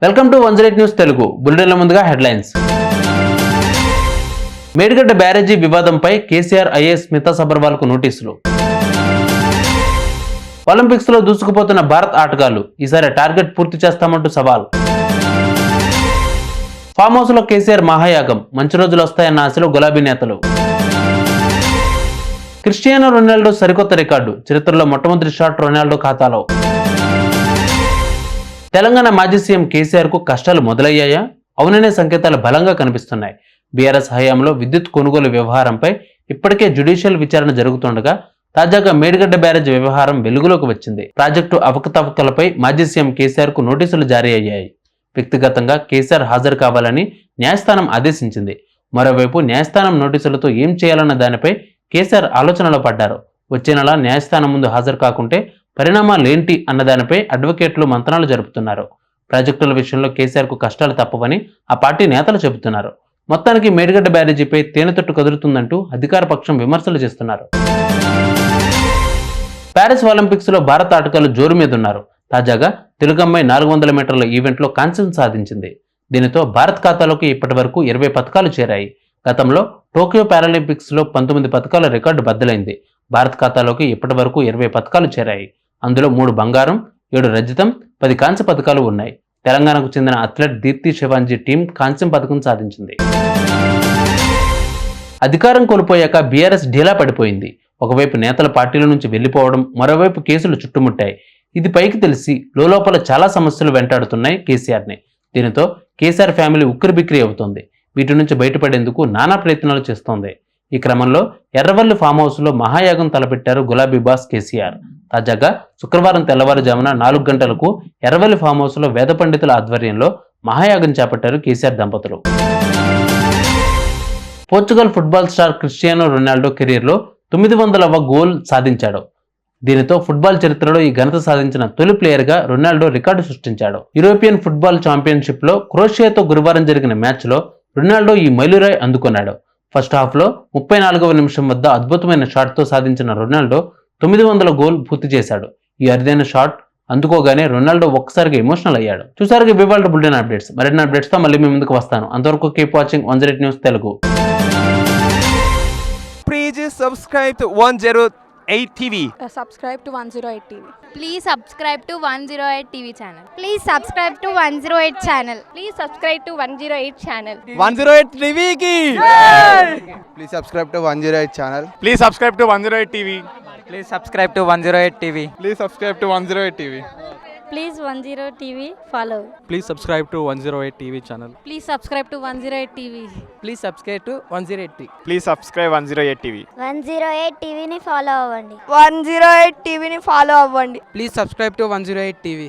Welcome to 108 news Telugu. బులెటిన్ల ముందుగా headlines. Medigadda బ్యారేజీ వివాదంపై కేసీఆర్ ఐఏఎస్ స్మితా సబర్వాల్కు నోటీసులు. ఒలింపిక్స్ లో దూసుకుపోతున్న భారత్ ఆటగాళ్లు ఈసారి టార్గెట్ పూర్తి చేస్తామంటూ సవాల్. ఫామ్ హౌస్ లో కేసీఆర్ మహాయాగం, మంచి రోజులు వస్తాయన్న ఆశలో గులాబీ నేతలు. క్రిస్టియానో రొనాల్డో సరికొత్త రికార్డు, చరిత్రలో మొట్టమొదటి షాట్ రొనాల్డో ఖాతాలో. తెలంగాణ మాజీ సీఎం కేసీఆర్ కు కష్టాలు మొదలయ్యాయా? అవుననే సంకేతాలు బలంగా కనిపిస్తున్నాయి. బీఆర్ఎస్ హయాంలో విద్యుత్ కొనుగోలు వ్యవహారంపై ఇప్పటికే జ్యుడిషియల్ విచారణ జరుగుతుండగా తాజాగా మేడిగడ్డ బ్యారేజ్ వ్యవహారం వెలుగులోకి వచ్చింది. ప్రాజెక్టు అవకతవకలపై మాజీ సీఎం కేసీఆర్ కు నోటీసులు జారీ అయ్యాయి. వ్యక్తిగతంగా కేసీఆర్ హాజరు కావాలని న్యాయస్థానం ఆదేశించింది. మరోవైపు న్యాయస్థానం నోటీసులతో ఏం చేయాలన్న దానిపై కేసీఆర్ ఆలోచనలో పడ్డారు. వచ్చే నెల న్యాయస్థానం ముందు హాజరు కాకుంటే పరిణామాలేంటి అన్న దానిపై అడ్వకేట్లు మంతనాలు జరుపుతున్నారు. ప్రాజెక్టుల విషయంలో కేసీఆర్ కు కష్టాలు తప్పవని ఆ పార్టీ నేతలు చెబుతున్నారు. మొత్తానికి మేడిగడ్డ బ్యారేజీపై తేనెతొట్టు కదులుతుందంటూ అధికార పక్షం విమర్శలు చేస్తున్నారు. ప్యారిస్ ఒలింపిక్స్ లో భారత ఆటగాళ్లు జోరు మీదున్నారు. తాజాగా తెలుగమ్మాయి 400 మీటర్ల ఈవెంట్లో కాంస్యం సాధించింది. దీనితో భారత్ ఖాతాలోకి ఇప్పటి వరకు 20 పథకాలు చేరాయి. గతంలో టోక్యో పారాలింపిక్స్ లో 19 పథకాల రికార్డు బద్దలైంది. భారత్ ఖాతాలోకి ఇప్పటి వరకు 20 పథకాలు చేరాయి. అందులో 3 బంగారం, 7 రజతం, 10 కాంస్య పథకాలు ఉన్నాయి. తెలంగాణకు చెందిన అథ్లెట్ దీప్తి శివాంజీ టీం కాంస్యం పథకం సాధించింది. అధికారం కోల్పోయాక బీఆర్ఎస్ ఢీలా పడిపోయింది. ఒకవైపు నేతల పార్టీల నుంచి వెళ్లిపోవడం, మరోవైపు కేసులు చుట్టుముట్టాయి. ఇది పైకి తెలిసి లోపల చాలా సమస్యలు వెంటాడుతున్నాయి కేసీఆర్ని. దీనితో కేసీఆర్ ఫ్యామిలీ ఉక్కిరిబిక్కిరి అవుతోంది. వీటి నుంచి బయటపడేందుకు నానా ప్రయత్నాలు చేస్తోంది. ఈ క్రమంలో ఎర్రవల్లి ఫామ్ హౌస్ లో మహాయాగం తలపెట్టారు గులాబీ బాస్ కేసీఆర్. తాజాగా శుక్రవారం తెల్లవారుజామున 4 గంటలకు ఎర్రవల్లి ఫామ్ హౌస్ లో వేద పండితుల ఆధ్వర్యంలో మహాయాగం చేపట్టారు కేసీఆర్ దంపతులు. Portugal football star Cristiano Ronaldo కెరీర్లో 900వ గోల్ సాధించాడు. దీనితో ఫుట్బాల్ చరిత్రలో ఈ ఘనత సాధించిన తొలి ప్లేయర్ గా రొనాల్డో రికార్డు సృష్టించాడు. యూరోపియన్ ఫుట్బాల్ ఛాంపియన్షిప్ లో క్రొయేషియాతో గురువారం జరిగిన మ్యాచ్ లో రొనాల్డో ఈ మైలురాయి అందుకున్నాడు. ఫస్ట్ హాఫ్ లో 34వ నిమిషం వద్ద అద్భుతమైన షాట్ తో సాధించిన రొనాల్డో 900 గోల్ పూర్తి చేశాడు. ఈ అరుదైన షాట్ అందుకోగానే రొనాల్డో ఒక్కసారిగా ఎమోషనల్ అయ్యాడు. చూసారుగా ఇవాళ బులెటిన్ అప్డేట్స్. మరిన్ని అప్డేట్స్ తో మళ్ళీ మీ ముందుకు వస్తాను. అంతవరకు keep watching 108 news Telugu. Please subscribe to 108 TV. Subscribe to 108 TV. Please subscribe to 108 TV channel. Please subscribe to 108 channel. Please subscribe to 108 channel. 108 TV ki. Please subscribe to 108 channel. Please subscribe to 108 TV. Please subscribe to 108 TV. Please subscribe to 108 TV. Please 10 TV follow. Please subscribe to 108 TV channel. Please subscribe to 108 TV. Please subscribe to 108 TV. Please subscribe 108 TV. 108 TV ni follow అవ్వండి. 108 TV ni follow అవ్వండి. Please subscribe to 108 TV.